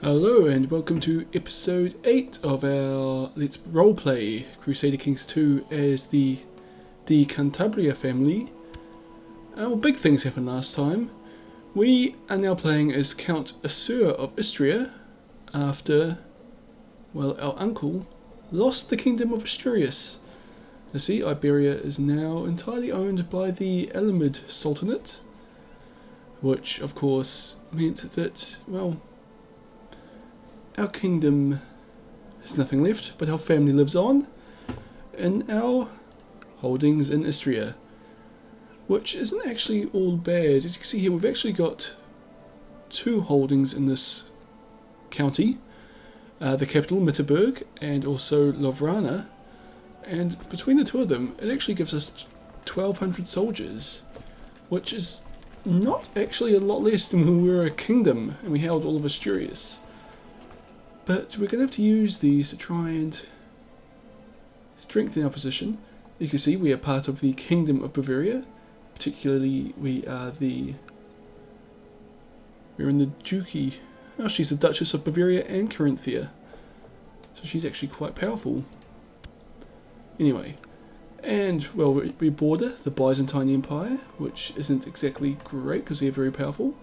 Hello and welcome to episode 8 of our Let's Roleplay Crusader Kings 2 as the Cantabria family. Big things happened last time. We are now playing as Count Assur of Istria after, well, our uncle lost the Kingdom of Istria. You see, Iberia is now entirely owned by the Elamid Sultanate, which of course meant that, well, our kingdom has nothing left, but our family lives on in our holdings in Istria, which isn't actually all bad. As you can see here, we've actually got two holdings in this county, the capital, Mitterberg, and also Lovrana, and between the two of them, it actually gives us 1,200 soldiers, which is not actually a lot less than when we were a kingdom and we held all of Asturias. But we're going to have to use these to try and strengthen our position. As you see, we are part of the Kingdom of Bavaria. Particularly, we're in the Duchy. Oh, she's the Duchess of Bavaria and Carinthia. So she's actually quite powerful. Anyway, and, well, we border the Byzantine Empire, which isn't exactly great because they're very powerful.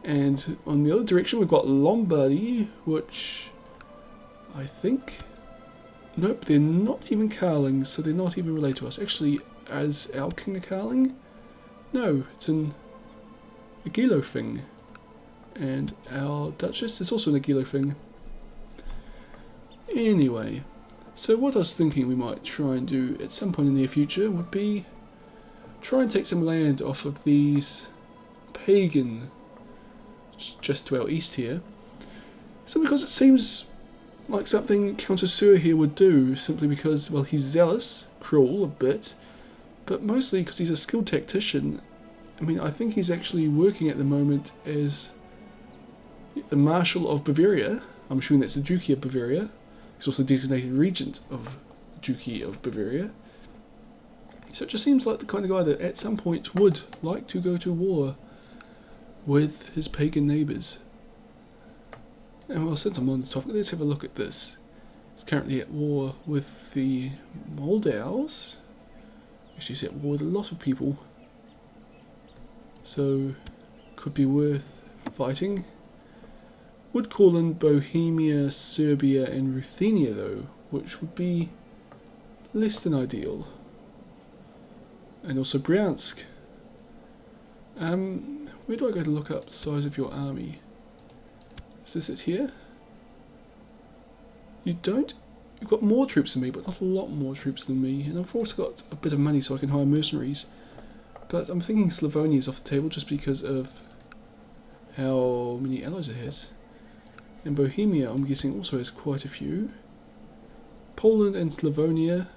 And on the other direction we've got Lombardy, which I think, nope, they're not even Carlings, so they're not even related to us. Actually, as our King of Carling? No, it's an Agilofing. And our Duchess is also an Agilofing. Anyway, so what I was thinking we might try and do at some point in the near future would be try and take some land off of these pagan just to our east here, simply because it seems like something Count Assur here would do, simply because, well, he's zealous, cruel a bit, but mostly because he's a skilled tactician. I mean, I think he's actually working at the moment as the Marshal of Bavaria. I'm assuming that's the Duchy of Bavaria. He's also designated Regent of the Duchy of Bavaria. So it just seems like the kind of guy that at some point would like to go to war with his pagan neighbours. And well, since I'm on the topic, let's have a look at this. He's currently at war with the Moldaus. Actually, he's at war with a lot of people. So, could be worth fighting. Would call in Bohemia, Serbia and Ruthenia though, which would be less than ideal. And also Bryansk. Where do I go to look up the size of your army? Is this it here? You don't? You've got more troops than me, but not a lot more troops than me. And I've also got a bit of money so I can hire mercenaries. But I'm thinking Slavonia is off the table just because of how many allies it has. And Bohemia, I'm guessing, also has quite a few. Poland and Slavonia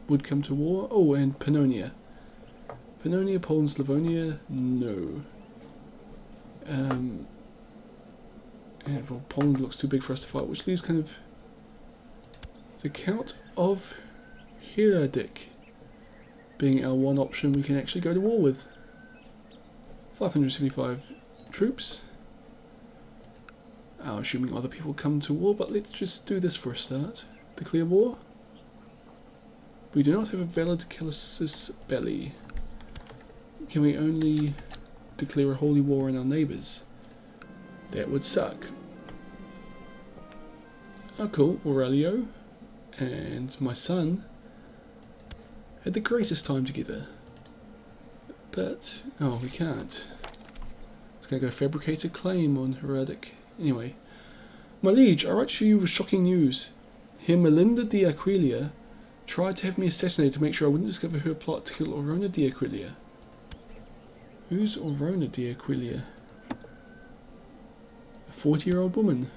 would come to war. Oh, and Pannonia. Pannonia, Poland, Slavonia, no. And well, Poland looks too big for us to fight, which leaves kind of the Count of Istria being our one option we can actually go to war with. 575 troops. Assuming other people come to war, but let's just do this for a start. Declare war. We do not have a valid casus belli. Can we only declare a holy war on our neighbours? That would suck. Oh cool, Aurelio and my son had the greatest time together. But, oh, we can't. It's going to go fabricate a claim on Herodic. Anyway. My liege, I write to you with shocking news. Here Melinda de Aquilia tried to have me assassinated to make sure I wouldn't discover her plot to kill Orona de Aquilia. Who's Orona de Aquilia? A 40-year-old woman.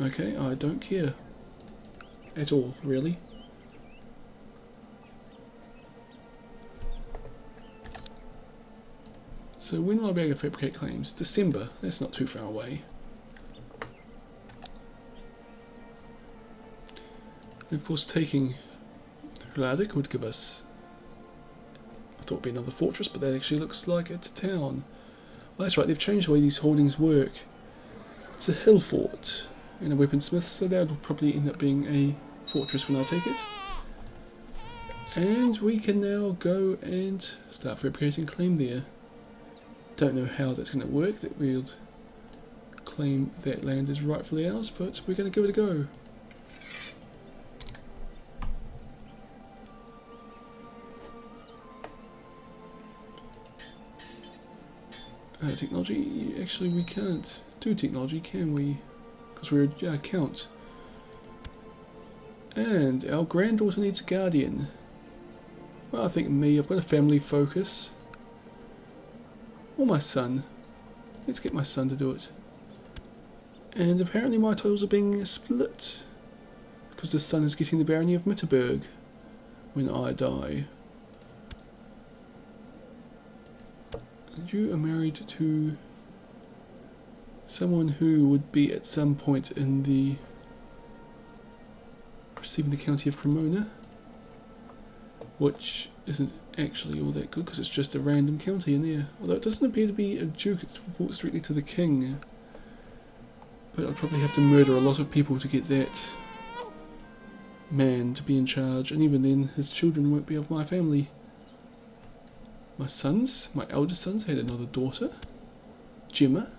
Okay, I don't care. At all, really. So when will I be able to fabricate claims? December. That's not too far away. And of course, taking Hradic would give us, I thought it would be another fortress, but that actually looks like it's a town. Oh, that's right, they've changed the way these holdings work. It's a hill fort and a weaponsmith, so that'll probably end up being a fortress when I take it. And we can now go and start fabricating claim there. Don't know how that's going to work, that we'll claim that land is rightfully ours, but we're going to give it a go. Technology, actually we can't do technology, can we? Because we're a count. And our granddaughter needs a guardian. Well, I think me, I've got a family focus. Or my son. Let's get my son to do it. And apparently my titles are being split. Because the son is getting the barony of Mitterberg when I die. You are married to someone who would be at some point in the receiving the County of Cremona, which isn't actually all that good because it's just a random county in there. Although it doesn't appear to be a duke, it's reports strictly to the king. But I'd probably have to murder a lot of people to get that man to be in charge, and even then his children won't be of my family. My eldest sons had another daughter, Gemma.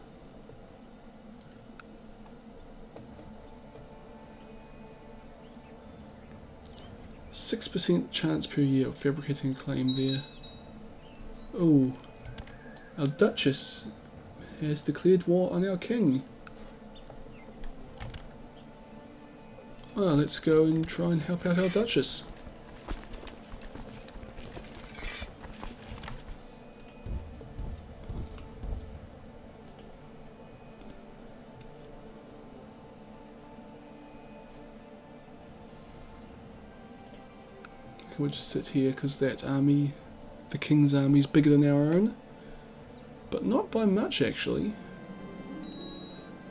%6 chance per year of fabricating a claim there. Oh, our Duchess has declared war on our king. Well, let's go and try and help out our Duchess. We'll just sit here because that army, the king's army, is bigger than our own. But not by much, actually.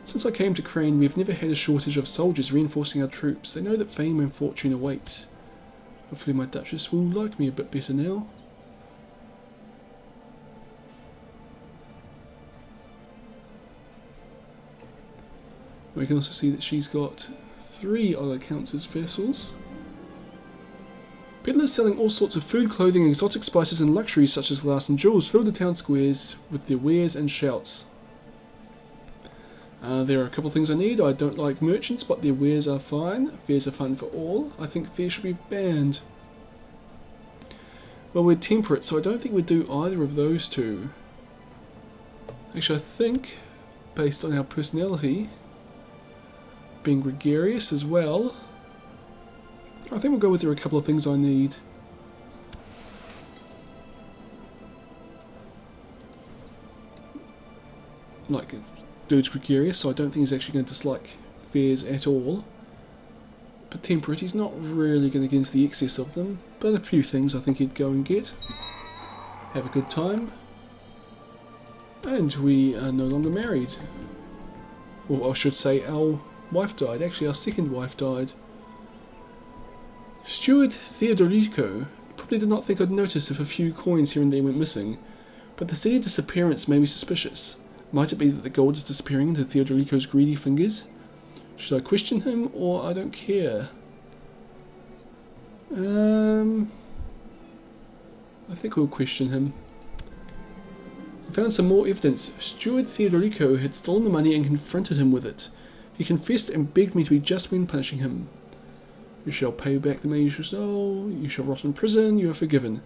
Since I came to Crane, we've never had a shortage of soldiers reinforcing our troops. They know that fame and fortune awaits. Hopefully my Duchess will like me a bit better now. We can also see that she's got 3 other counts as vessels. Peddlers selling all sorts of food, clothing, exotic spices and luxuries such as glass and jewels fill the town squares with their wares and shouts. There are a couple of things I need. I don't like merchants, but their wares are fine. Fairs are fun for all. I think fairs should be banned. Well, we're temperate, so I don't think we'd do either of those two. Actually, I think, based on our personality, being gregarious as well, I think we'll go with there are a couple of things I need. Like, dude's gregarious, so I don't think he's actually going to dislike fairs at all. But temperate, he's not really going to get into the excess of them. But a few things I think he'd go and get. Have a good time. And we are no longer married. Well, I should say our wife died. Actually, our second wife died. Steward Theodorico probably did not think I'd notice if a few coins here and there went missing, but the steady disappearance made me suspicious. Might it be that the gold is disappearing into Theodorico's greedy fingers? Should I question him, or I don't care? I think we'll question him. I found some more evidence. Steward Theodorico had stolen the money and confronted him with it. He confessed and begged me to be just when punishing him. You shall pay back the money you stole, you shall rot in prison, you are forgiven.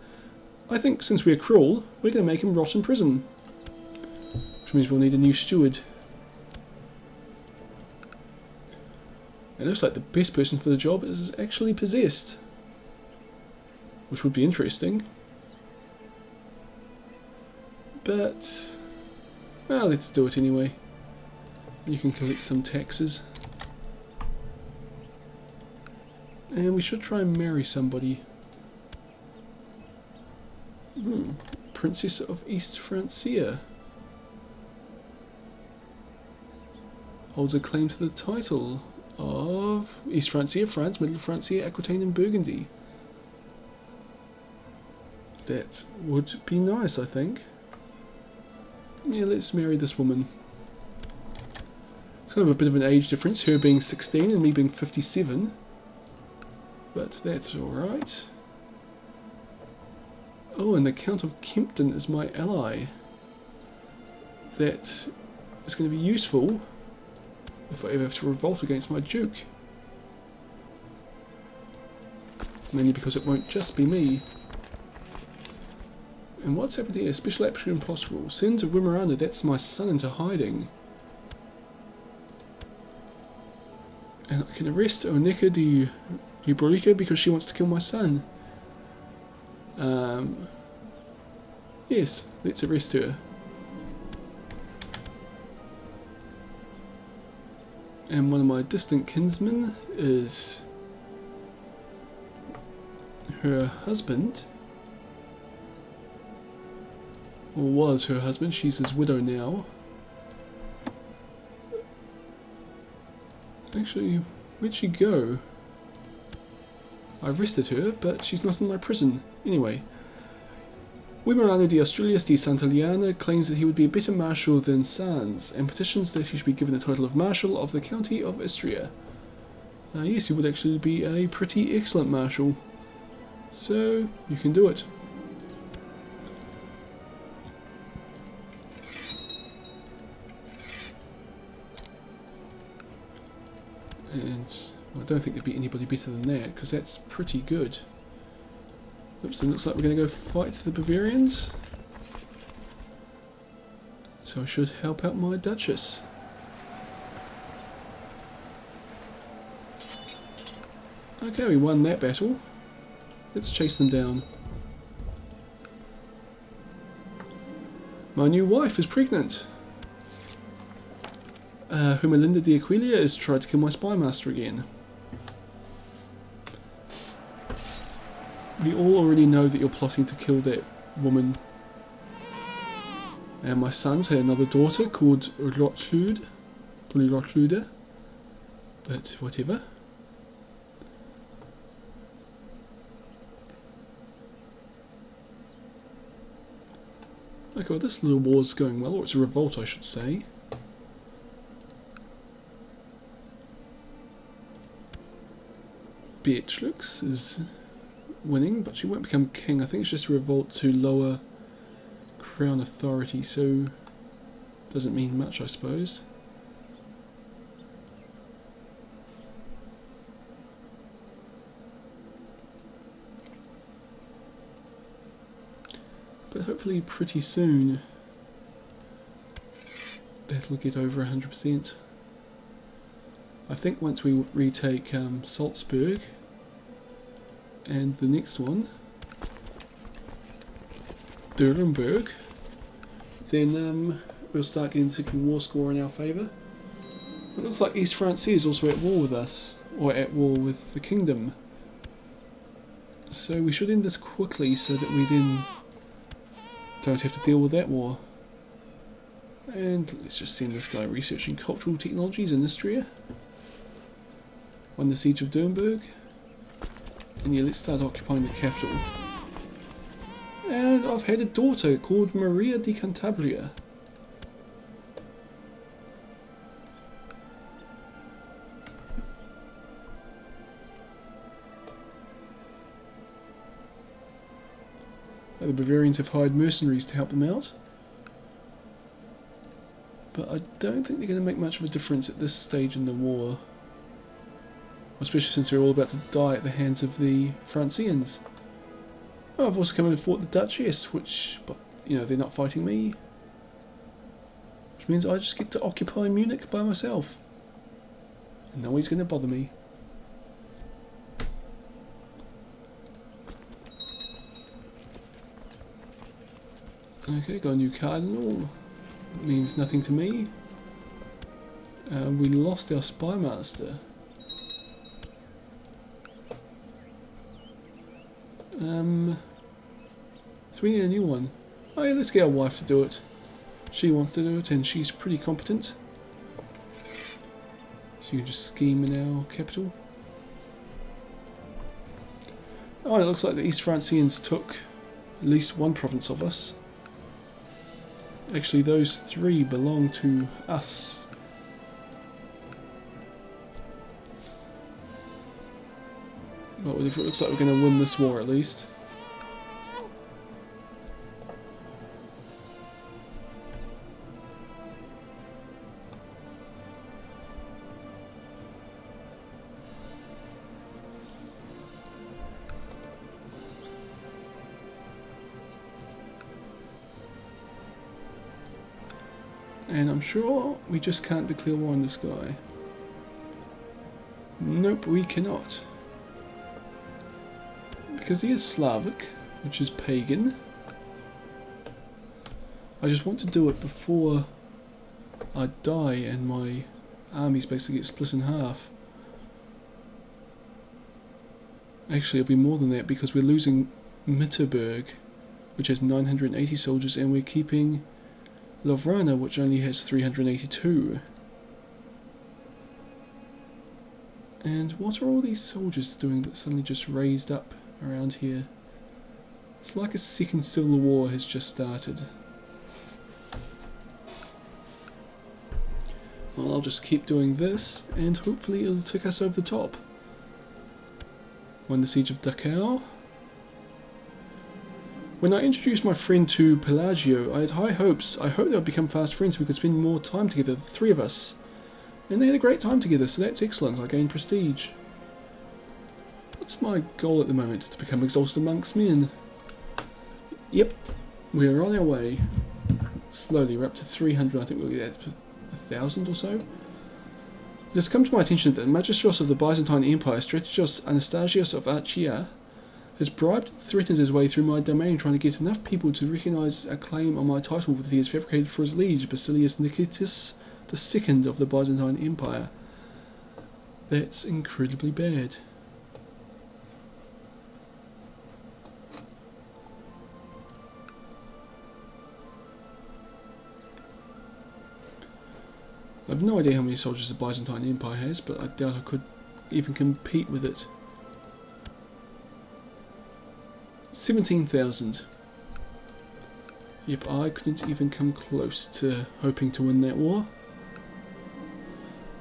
I think since we're cruel, we're going to make him rot in prison. Which means we'll need a new steward. It looks like the best person for the job is actually possessed. Which would be interesting. But, well, let's do it anyway. You can collect some taxes. And we should try and marry somebody. Princess of East Francia. Holds a claim to the title of East Francia, France, Middle Francia, Aquitaine and Burgundy. That would be nice, I think. Yeah, let's marry this woman. It's kind of a bit of an age difference, her being 16 and me being 57. But that's alright. Oh, and the Count of Kempton is my ally. That is going to be useful if I ever have to revolt against my Duke. Mainly because it won't just be me. And what's happened here? Special action possible. Sends a Wimeranda, that's my son, into hiding. And I can arrest Oneka de Brorica because she wants to kill my son. Yes, let's arrest her. And one of my distant kinsmen is her husband. Or was her husband, she's his widow now. Actually, where'd she go? I arrested her, but she's not in my prison. Anyway, Wimerano de Australis de Sant'Eliana claims that he would be a better marshal than Sans, and petitions that he should be given the title of Marshal of the County of Istria. Yes, he would actually be a pretty excellent marshal. So, you can do it. And I don't think there'd be anybody better than that, because that's pretty good. Oops, it looks like we're going to go fight the Bavarians. So I should help out my Duchess. Okay, we won that battle. Let's chase them down. My new wife is pregnant. Humelinda de Aquilia has tried to kill my spy master again. We all already know that you're plotting to kill that woman. And my son's had another daughter called Rotlude. But whatever. Okay, well this little war's going well, or it's a revolt I should say. Beatrix is winning, but she won't become king. I think it's just a revolt to lower crown authority, so doesn't mean much I suppose. But hopefully pretty soon that'll get over 100%. I think once we retake Salzburg and the next one, Nuremberg, then we'll start getting the war score in our favour. It looks like East France is also at war with us, or at war with the kingdom. So we should end this quickly so that we then don't have to deal with that war. And let's just send this guy researching cultural technologies in Istria. Won the siege of Nuremberg. And yeah, let's start occupying the capital. And I've had a daughter called Maria di Cantabria. The Bavarians have hired mercenaries to help them out. But I don't think they're going to make much of a difference at this stage in the war. Especially since they're all about to die at the hands of the Francians. Oh, I've also come in and fought the Duchess, which, but, you know, they're not fighting me. Which means I just get to occupy Munich by myself. And nobody's going to bother me. Okay, got a new cardinal. Means nothing to me. We lost our spy master. So we need a new one. Oh yeah, let's get our wife to do it. She wants to do it and she's pretty competent. So you can just scheme in our capital. Oh, and it looks like the East Francians took at least one province of us. Actually, those 3 belong to us. Well, it looks like we're going to win this war at least. And I'm sure we just can't declare war on this guy. Nope, we cannot. Because he is Slavic, which is pagan. I just want to do it before I die and my armies basically get split in half. Actually, it'll be more than that because we're losing Mitterberg, which has 980 soldiers, and we're keeping Lovrana, which only has 382. And what are all these soldiers doing that suddenly just raised up around here? It's like a second civil war has just started. Well, I'll just keep doing this, and hopefully it'll take us over the top. Won the siege of Dachau. When I introduced my friend to Pelagio, I had high hopes. I hoped they would become fast friends so we could spend more time together, the 3 of us. And they had a great time together, so that's excellent. I gained prestige. What's my goal at the moment? To become exalted amongst men. Yep, we're on our way. Slowly, we're up to 300. I think we'll get to 1,000 or so. It has come to my attention that the Magistros of the Byzantine Empire, Strategos Anastasios of Archia, has bribed and threatened his way through my domain, trying to get enough people to recognise a claim on my title that he has fabricated for his liege, Basilius Nikitas II of the Byzantine Empire. That's incredibly bad. I have no idea how many soldiers the Byzantine Empire has, but I doubt I could even compete with it. 17,000. Yep, I couldn't even come close to hoping to win that war.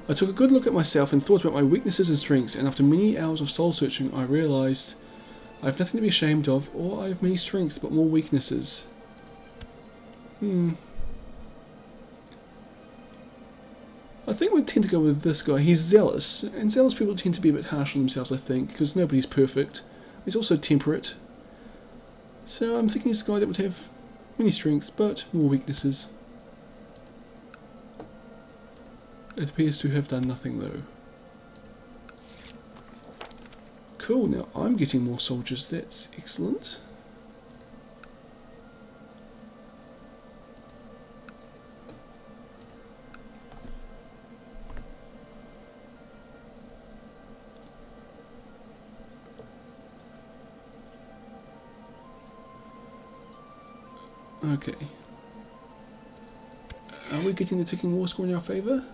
I took a good look at myself and thought about my weaknesses and strengths, and after many hours of soul searching I realised I have nothing to be ashamed of, or I have many strengths but more weaknesses. I think we tend to go with this guy. He's zealous, and zealous people tend to be a bit harsh on themselves, I think, because nobody's perfect. He's also temperate. So I'm thinking it's a guy that would have many strengths, but more weaknesses. It appears to have done nothing, though. Cool, now I'm getting more soldiers. That's excellent. Okay. Are we getting the ticking war score in our favour?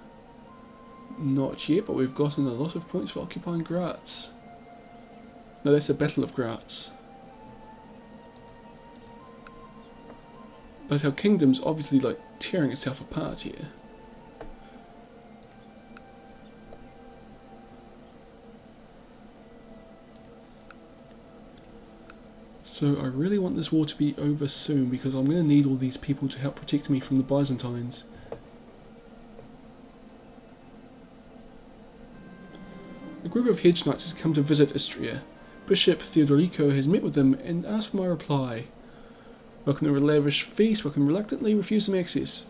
Not yet, but we've gotten a lot of points for occupying Graz. No, that's the Battle of Graz. But our kingdom's obviously like tearing itself apart here. So I really want this war to be over soon because I'm going to need all these people to help protect me from the Byzantines. A group of hedge knights has come to visit Istria. Bishop Theodorico has met with them and asked for my reply. Welcome to a lavish feast, welcome reluctantly, refuse them access.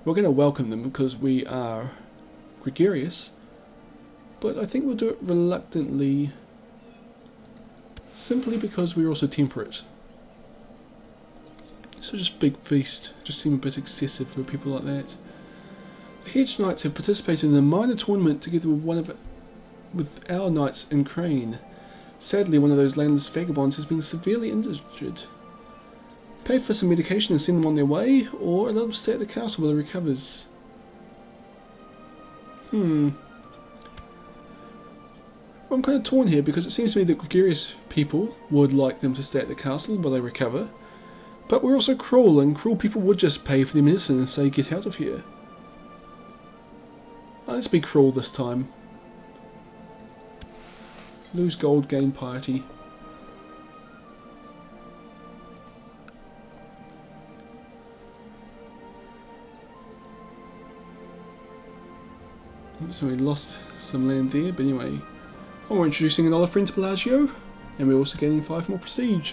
We're going to welcome them because we are gregarious, but I think we'll do it reluctantly. Simply because we're also temperate. So just big feast, just seem a bit excessive for people like that. The hedge knights have participated in a minor tournament together with our knights in Crane. Sadly, one of those landless vagabonds has been severely injured. Pay for some medication and send them on their way, or let them stay at the castle while he recovers. I'm kind of torn here because it seems to me that gregarious people would like them to stay at the castle while they recover, But we're also cruel, and cruel people would just pay for the medicine and say, get out of here. Let's be cruel this time. Lose gold, gain piety. So we lost some land there, but anyway. Oh, we're introducing another friend to Bellagio, and we're also gaining 5 more prestige.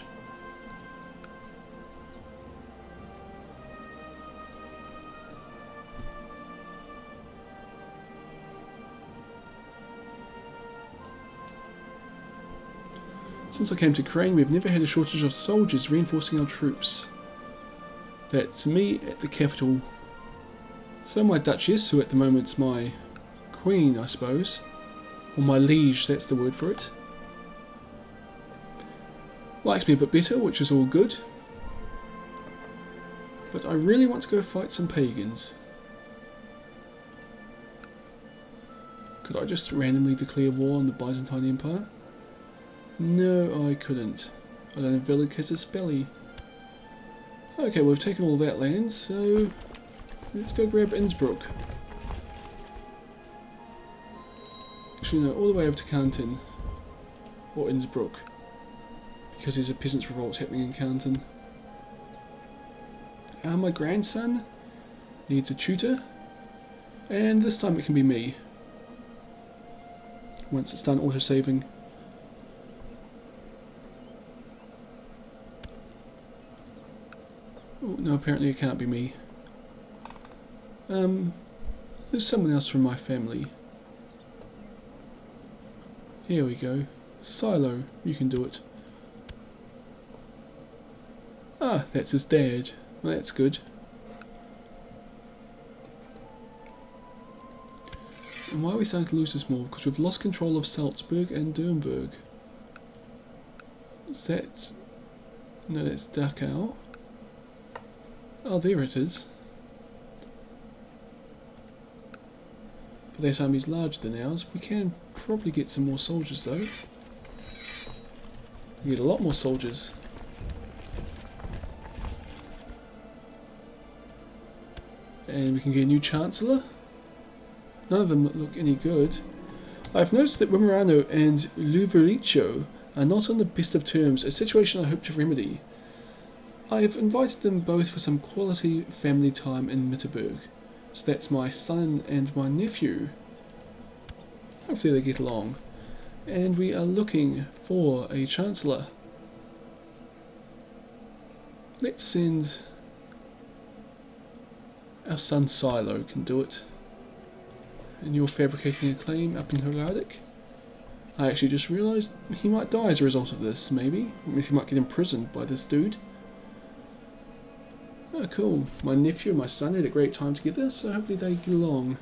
Since I came to Crane, we've never had a shortage of soldiers reinforcing our troops. That's me at the capital. So my Duchess, who at the moment's my Queen, I suppose, or my liege, that's the word for it, likes me a bit better, which is all good. But I really want to go fight some pagans. Could I just randomly declare war on the Byzantine Empire? No, I couldn't. I don't have Velica's belly. Okay, we've taken all that land, so let's go grab Innsbruck. Actually, no, all the way over to Canton. Or Innsbruck. Because there's a peasants' revolt happening in Canton. My grandson needs a tutor. And this time it can be me. Once it's done auto-saving. Oh, no, apparently it can't be me. There's someone else from my family. Here we go. Silo, you can do it. Ah, that's his dad. Well, that's good. And why are we starting to lose this more? Because we've lost control of Salzburg and Nuremberg. That's... no, that's Dachau. Oh, there it is. But that army's larger than ours. We can probably get some more soldiers though. We get a lot more soldiers. And we can get a new Chancellor. None of them look any good. I've noticed that Wimerano and Luvericho are not on the best of terms, a situation I hope to remedy. I have invited them both for some quality family time in Mitterberg. So that's my son and my nephew. Hopefully they get along. And we are looking for a Chancellor. Let's send... our son Silo can do it. And you're fabricating a claim up in Heraldic. I actually just realised he might die as a result of this, maybe. At least he might get imprisoned by this dude. Oh, cool. My nephew and my son had a great time together, so hopefully they get along.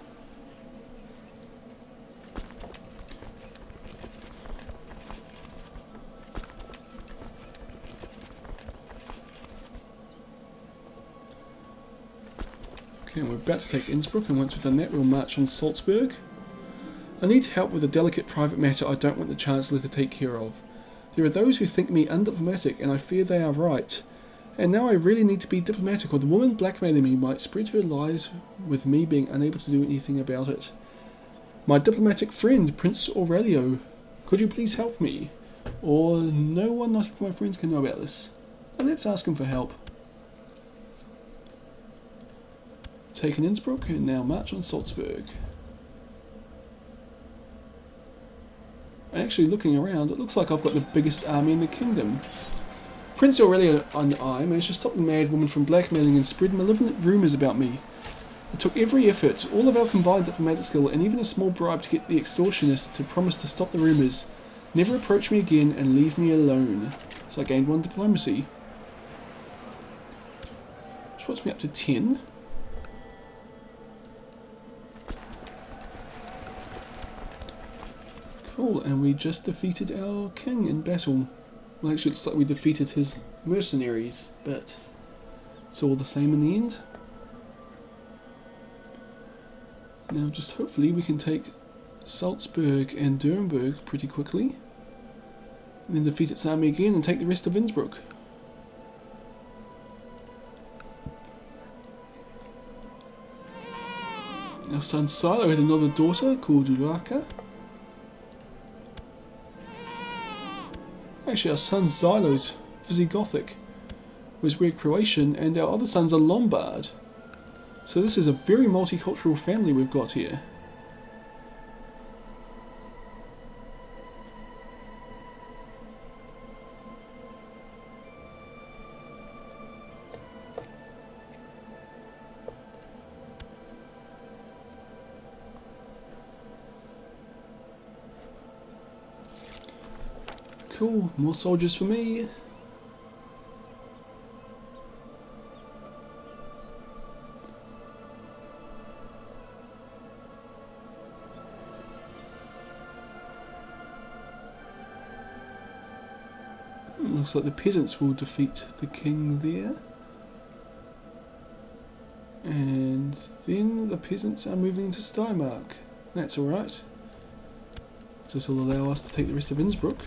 Okay, we're about to take Innsbruck, and once we've done that, we'll march on Salzburg. I need help with a delicate private matter I don't want the Chancellor to take care of. There are those who think me undiplomatic, and I fear they are right. And now I really need to be diplomatic, or the woman blackmailing me might spread her lies with me being unable to do anything about it. My diplomatic friend, Prince Aurelio, could you please help me? Or no one, not even my friends, can know about this. But let's ask him for help. Taken Innsbruck, and now march on Salzburg. Actually, looking around, it looks like I've got the biggest army in the kingdom. Prince Aurelio and I managed to stop the mad woman from blackmailing and spread malevolent rumours about me. It took every effort, all of our combined diplomatic skill, and even a small bribe to get the extortionist to promise to stop the rumours, never approach me again and leave me alone. So I gained 1 diplomacy. Which puts me up to 10. Cool, and we just defeated our king in battle. Well, actually, it looks like we defeated his mercenaries, but it's all the same in the end. Now, just hopefully we can take Salzburg and Nuremberg pretty quickly, and then defeat its army again and take the rest of Innsbruck. Our son Silo had another daughter called Uraka. Actually, our son Xilo's Visigothic, was we're Croatian, and our other sons are Lombard. So this is a very multicultural family we've got here. Cool, more soldiers for me. Looks like the peasants will defeat the king there. And then the peasants are moving into Steiermark. That's alright. So this will allow us to take the rest of Innsbruck.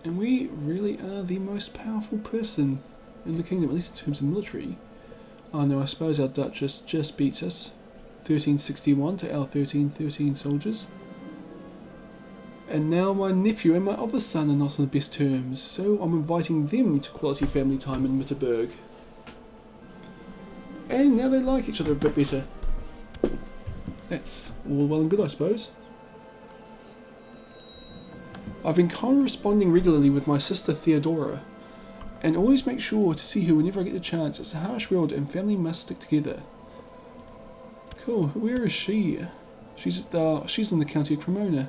And we really are the most powerful person in the kingdom, at least in terms of military. Oh no, I suppose our Duchess just beats us. 1361 to our 1313 soldiers. And now my nephew and my other son are not on the best terms, so I'm inviting them to quality family time in Mitterberg. And now they like each other a bit better. That's all well and good, I suppose. I've been corresponding regularly with my sister Theodora, and always make sure to see her whenever I get the chance. It's a harsh world and family must stick together. Cool, where is she? She's in the County of Cremona.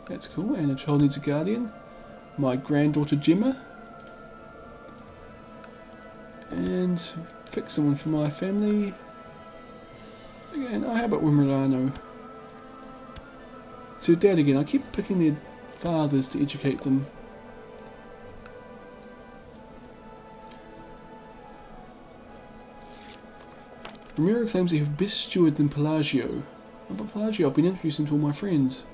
That's cool, and a child needs a guardian. My granddaughter Gemma. And pick someone for my family. Again, how about Wimerano? So dad again, I keep picking their fathers to educate them. Ramiro claims they have a better steward than Pelagio. But Pelagio, I've been introducing to all my friends.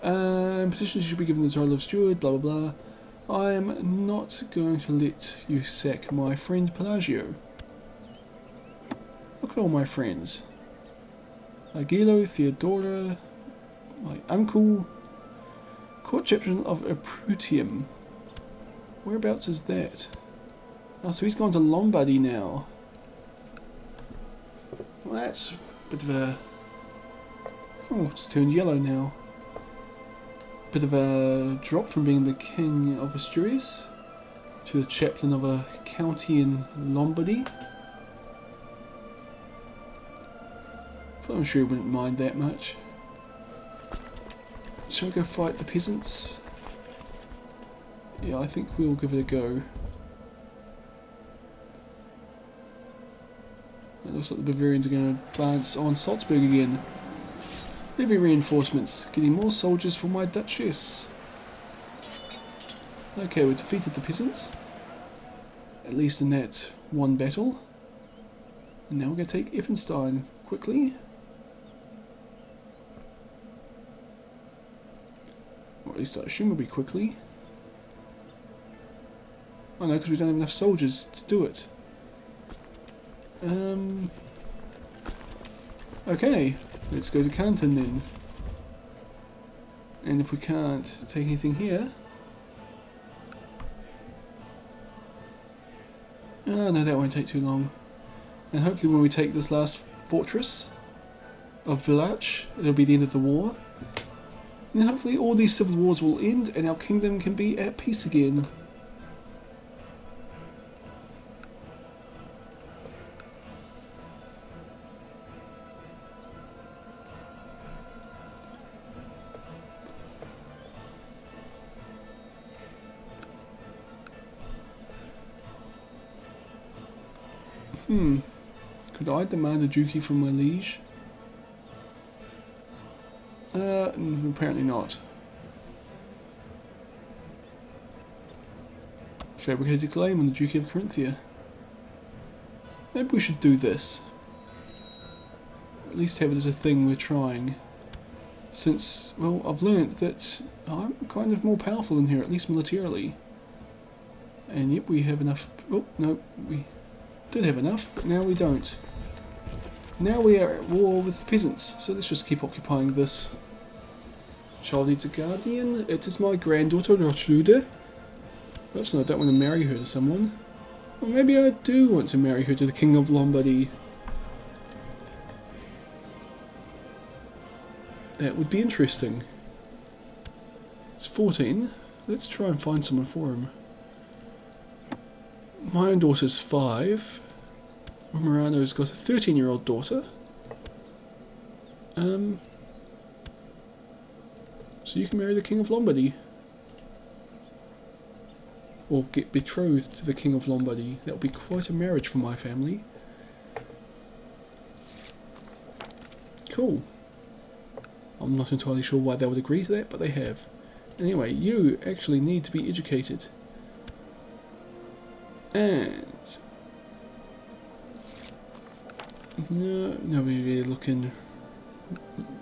Petitions should be given the title of steward, blah blah blah. I am not going to let you sack my friend Pelagio. Look at all my friends. Agilo, Theodora, my uncle, court chaplain of Aprutium. Whereabouts is that? Oh, so he's gone to Lombardy now. Well, that's a bit of a... Oh, it's turned yellow now. Bit of a drop from being the king of Asturias to the chaplain of a county in Lombardy. But I'm sure he wouldn't mind that much. Shall we go fight the peasants? Yeah, I think we'll give it a go. It looks like the Bavarians are going to advance on Salzburg again. Levy reinforcements, getting more soldiers for my Duchess. Okay, we defeated the peasants. At least in that one battle. And now we're going to take Eppenstein quickly. Or at least I assume it'll be quickly. Oh no, because we don't have enough soldiers to do it. Okay, let's go to Canton then. And if we can't take anything here... Oh no, that won't take too long. And hopefully when we take this last fortress of Villach, it'll be the end of the war. And then hopefully all these civil wars will end and our kingdom can be at peace again. Could I demand a duchy from my liege? Apparently not. Fabricated a claim on the Duchy of Carinthia. Maybe we should do this. At least have it as a thing we're trying. Since, well, I've learnt that I'm kind of more powerful than her, at least militarily. And yep, we have enough. Oh, no, we did have enough, but now we don't. Now we are at war with the peasants, so let's just keep occupying this. Child needs a guardian. It is my granddaughter, Crusader. Oops, no, I don't want to marry her to someone. Or maybe I do want to marry her to the King of Lombardy. That would be interesting. It's 14. Let's try and find someone for him. My own daughter's 5. Morano's got a 13-year-old daughter. So you can marry the King of Lombardy. Or get betrothed to the King of Lombardy. That would be quite a marriage for my family. Cool. I'm not entirely sure why they would agree to that, but they have. Anyway, you actually need to be educated. And... no, nobody really looking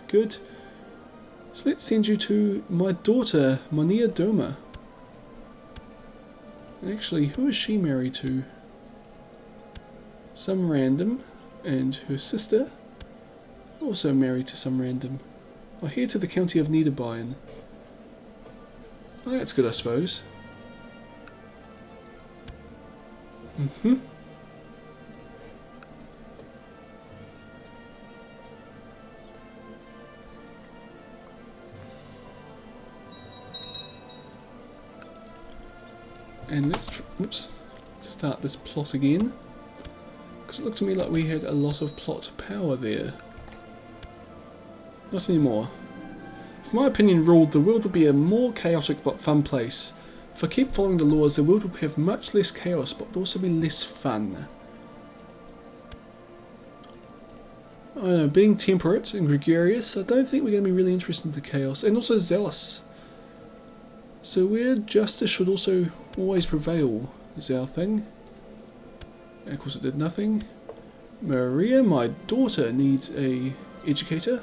good. So let's send you to my daughter, Monia Doma. Actually, who is she married to? Some random, and her sister, also married to some random. Well, here to the County of Niederbayern. Well, that's good, I suppose. And let's start this plot again, because it looked to me like we had a lot of plot power there. Not anymore. If my opinion ruled, the world would be a more chaotic but fun place. If I keep following the laws, the world would have much less chaos, but would also be less fun. I don't know, being temperate and gregarious, I don't think we're going to be really interested in the chaos, and also zealous. So where justice should also always prevail is our thing. And of course it did nothing. Maria, my daughter, needs a educator.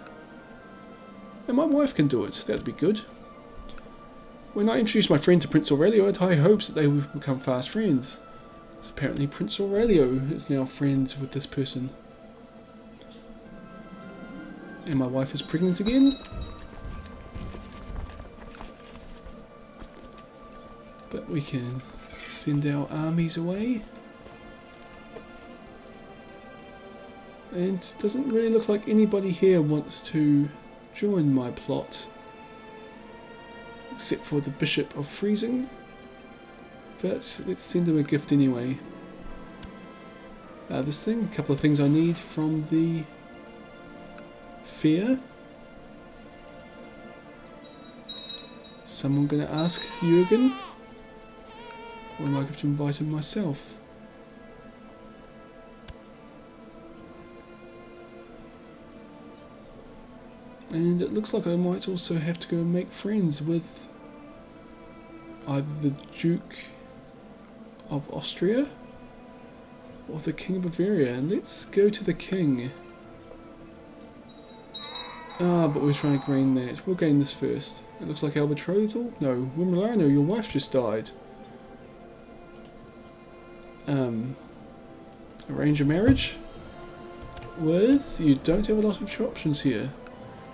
And my wife can do it, that'd be good. When I introduced my friend to Prince Aurelio, I had high hopes that they would become fast friends. So apparently Prince Aurelio is now friends with this person. And my wife is pregnant again. But we can send our armies away. And it doesn't really look like anybody here wants to join my plot. Except for the Bishop of Freezing. But let's send him a gift anyway. This thing, a couple of things I need from the fair. Someone gonna ask Jürgen? Or am I going to invite him myself? And it looks like I might also have to go and make friends with either the Duke of Austria or the King of Bavaria. And let's go to the King. Ah, but we're trying to gain that. We'll gain this first. It looks like our betrothal? No, Milano, your wife just died. Arrange a marriage with... you don't have a lot of options here.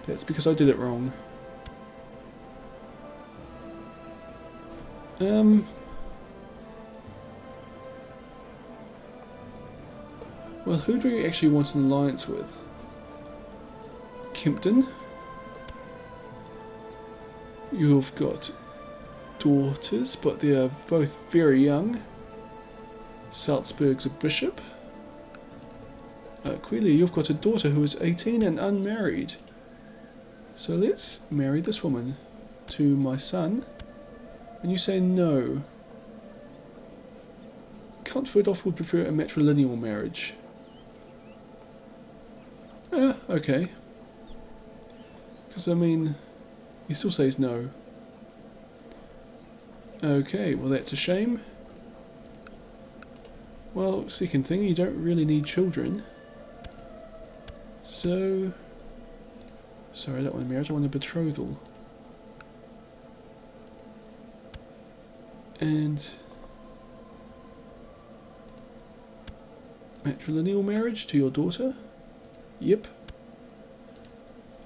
That's because I did it wrong. Well, who do we actually want an alliance with? Kempton. You've got daughters, but they are both very young. Salzburg's a bishop. Queerly, you've got a daughter who is 18 and unmarried. So let's marry this woman to my son. And you say no. Count Ferdolf would prefer a matrilineal marriage. Okay. Because, I mean, he still says no. Okay, well that's a shame. Well, second thing, you don't really need children. So... sorry, I don't want a marriage, I want a betrothal. And matrilineal marriage to your daughter. Yep.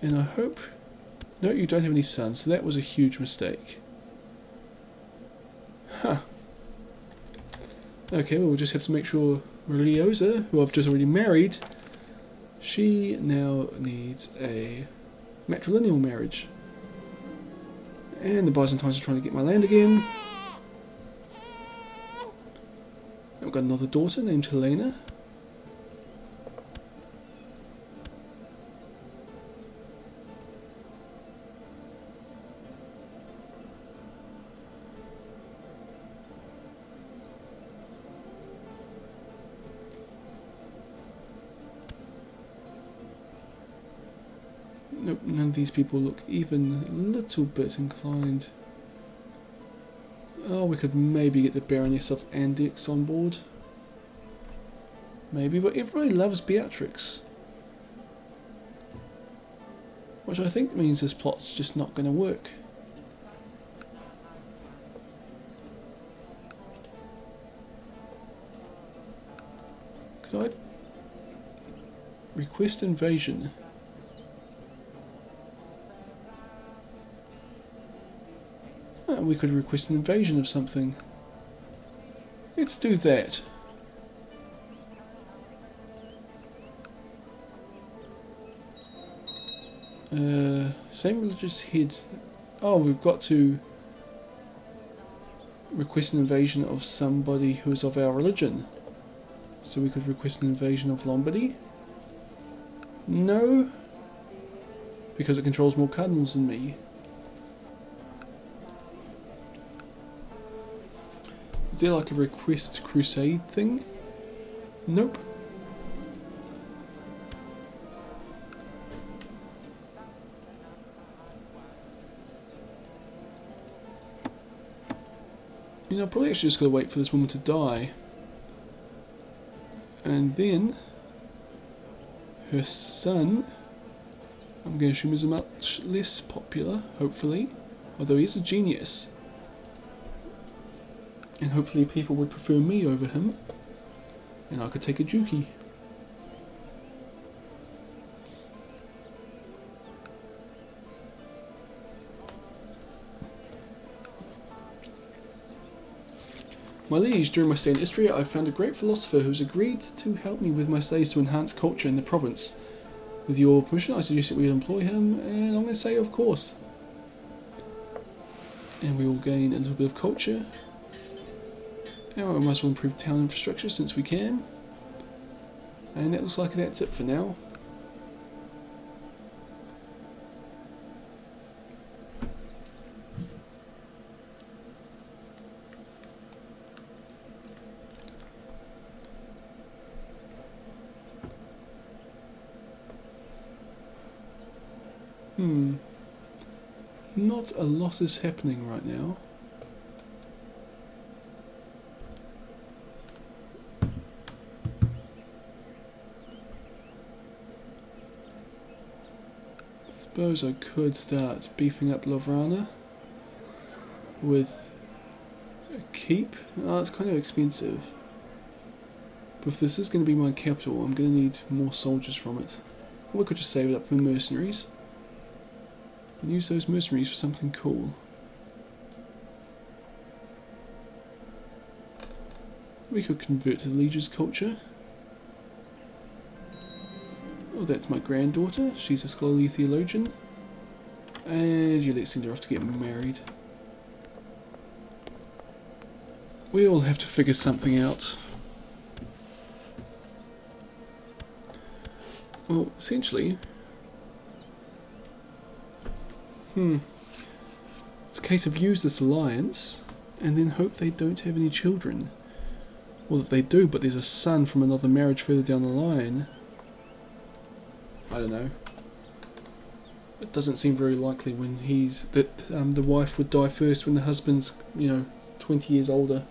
And I hope... No, you don't have any sons, so that was a huge mistake. Huh. Okay, well, we'll just have to make sure Reliosa, who I've just already married, she now needs a matrilineal marriage. And the Byzantines are trying to get my land again. I've got another daughter named Helena. Nope, none of these people look even a little bit inclined. Oh, we could maybe get the Baroness of Andix on board. Maybe, but everybody loves Beatrix. Which I think means this plot's just not going to work. Could I request invasion? We could request an invasion of something. Let's do that. Same religious head. Oh, we've got to request an invasion of somebody who is of our religion. So we could request an invasion of Lombardy. No, because it controls more cardinals than me. Is there like a request crusade thing? Nope. You know, I'm probably actually just gotta wait for this woman to die. And then her son, I'm going to assume, is much less popular, hopefully. Although he is a genius. And hopefully people would prefer me over him. And I could take a dookie. My liege, during my stay in Istria, I found a great philosopher who has agreed to help me with my stays to enhance culture in the province. With your permission, I suggest that we employ him, and I'm going to say of course. And we will gain a little bit of culture. Now we might as well improve town infrastructure since we can. And that looks like that's it for now. Not a lot is happening right now. Suppose I could start beefing up Lovrana with a keep. Oh, it's kind of expensive. But if this is going to be my capital, I'm going to need more soldiers from it. Or we could just save it up for mercenaries. And use those mercenaries for something cool. We could convert to the liege's culture. Oh, that's my granddaughter. She's a scholarly theologian. And yeah, let's send her off to get married. We all have to figure something out. Well, essentially... it's a case of use this alliance, and then hope they don't have any children. Or that they do, but there's a son from another marriage further down the line. I don't know. It doesn't seem very likely when the wife would die first when the husband's, 20 years older.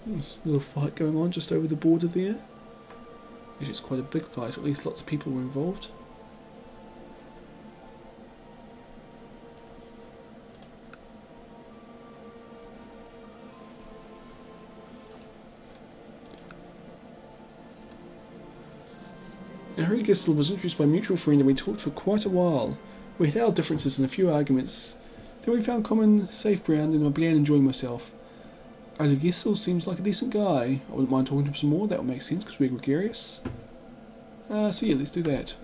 There's a little fight going on just over the border there. Actually, it's quite a big fight, at least lots of people were involved. hurried guest was introduced by a mutual friend and we talked for quite a while. We had our differences and a few arguments. Then we found common safe ground and I began enjoying myself. Gessel seems like a decent guy. I wouldn't mind talking to him some more, that would make sense because we're gregarious. So yeah, let's do that.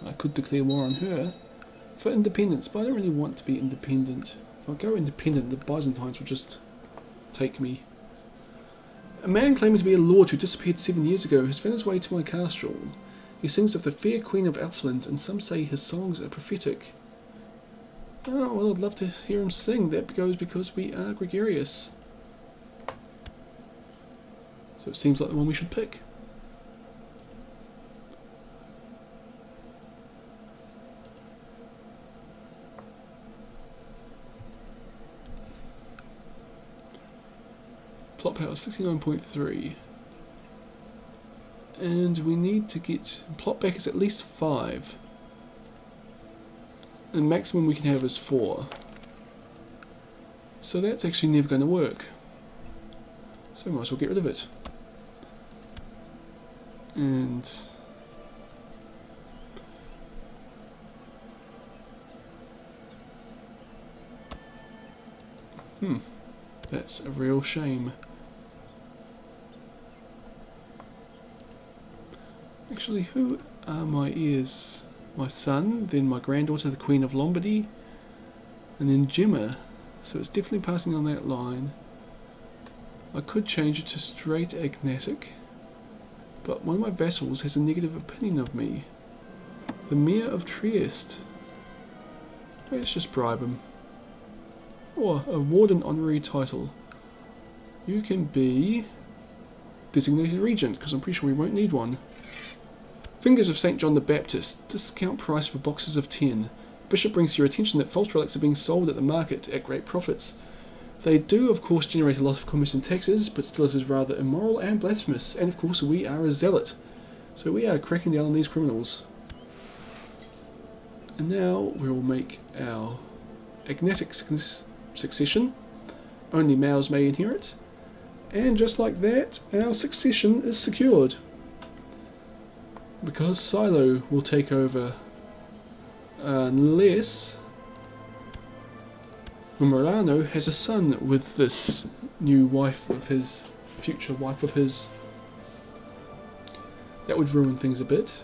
I could declare war on her for independence, but I don't really want to be independent. If I go independent, the Byzantines will just take me. A man claiming to be a lord who disappeared 7 years ago has found his way to my castle. He sings of the fair Queen of Elfland, and some say his songs are prophetic. Oh, well, I'd love to hear him sing. That goes because we are gregarious. So it seems like the one we should pick. Plot power 69.3. And we need to get... plot back is at least 5. And maximum we can have is 4. So that's actually never going to work. So we might as well get rid of it. And... that's a real shame. Actually, who are my heirs? My son, then my granddaughter, the Queen of Lombardy, and then Gemma. So it's definitely passing on that line. I could change it to straight agnatic, but one of my vassals has a negative opinion of me. The Mayor of Trieste. Let's just bribe him. Or award an honorary title. You can be designated regent, because I'm pretty sure we won't need one. Fingers of St. John the Baptist. Discount price for boxes of 10. Bishop brings to your attention that false relics are being sold at the market at great profits. They do, of course, generate a lot of commerce and taxes, but still it is rather immoral and blasphemous. And of course, we are a zealot. So we are cracking down on these criminals. And now we will make our agnatic succession. Only males may inherit. And just like that, our succession is secured. Because Silo will take over unless Umberano has a son with this new wife of his, future wife of his. That would ruin things a bit.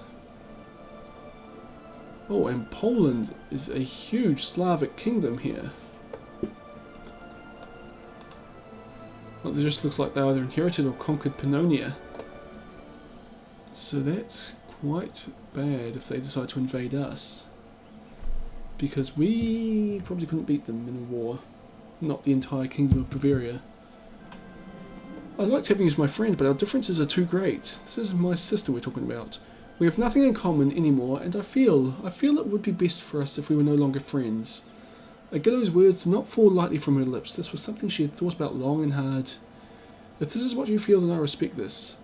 Oh, and Poland is a huge Slavic kingdom here. Well, it just looks like they either inherited or conquered Pannonia. So that's quite bad if they decide to invade us. Because we probably couldn't beat them in a war. Not the entire Kingdom of Bavaria. I liked having you as my friend, but our differences are too great. This is my sister we're talking about. We have nothing in common anymore, and I feel it would be best for us if we were no longer friends. Agillo's words did not fall lightly from her lips. This was something she had thought about long and hard. If this is what you feel, then I respect this.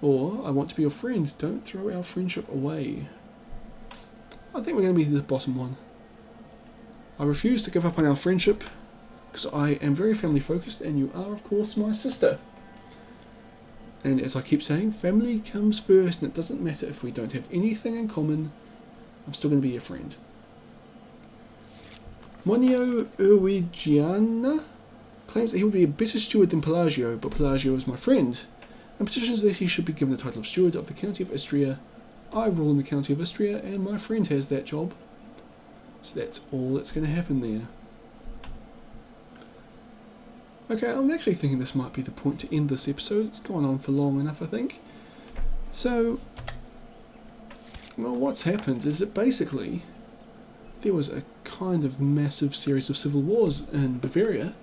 Or, I want to be your friend. Don't throw our friendship away. I think we're going to be the bottom one. I refuse to give up on our friendship, because I am very family focused, and you are, of course, my sister. And as I keep saying, family comes first, and it doesn't matter if we don't have anything in common. I'm still going to be your friend. Monio Urwigiana claims that he would be a better steward than Pelagio, but Pelagio is my friend, and petitions that he should be given the title of steward of the County of Istria. I rule in the County of Istria, and my friend has that job. So that's all that's going to happen there. Okay, I'm actually thinking this might be the point to end this episode. It's gone on for long enough, I think. So, well, what's happened is that basically there was a kind of massive series of civil wars in Bavaria,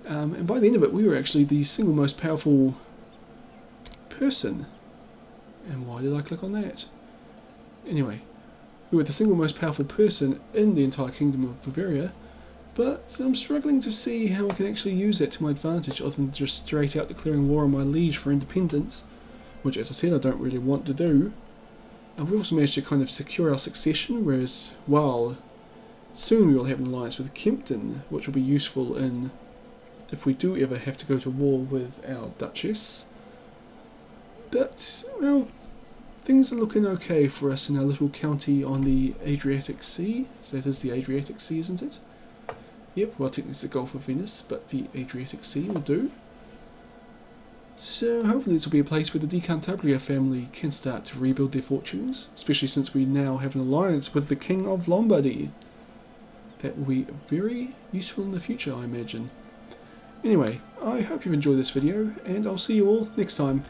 and by the end of it we were actually the single most powerful person. And why did I click on that? Anyway, we were the single most powerful person in the entire Kingdom of Bavaria, but I'm struggling to see how I can actually use that to my advantage other than just straight out declaring war on my liege for independence, which, as I said, I don't really want to do. And we also managed to kind of secure our succession, whereas while Soon we will have an alliance with Kempton, which will be useful in if we do ever have to go to war with our Duchess. But, well, things are looking okay for us in our little county on the Adriatic Sea. So that is the Adriatic Sea, isn't it? Yep, well technically it's the Gulf of Venice, but the Adriatic Sea will do. So hopefully this will be a place where the Cantabria family can start to rebuild their fortunes, especially since we now have an alliance with the King of Lombardy. That will be very useful in the future, I imagine. Anyway, I hope you've enjoyed this video, and I'll see you all next time.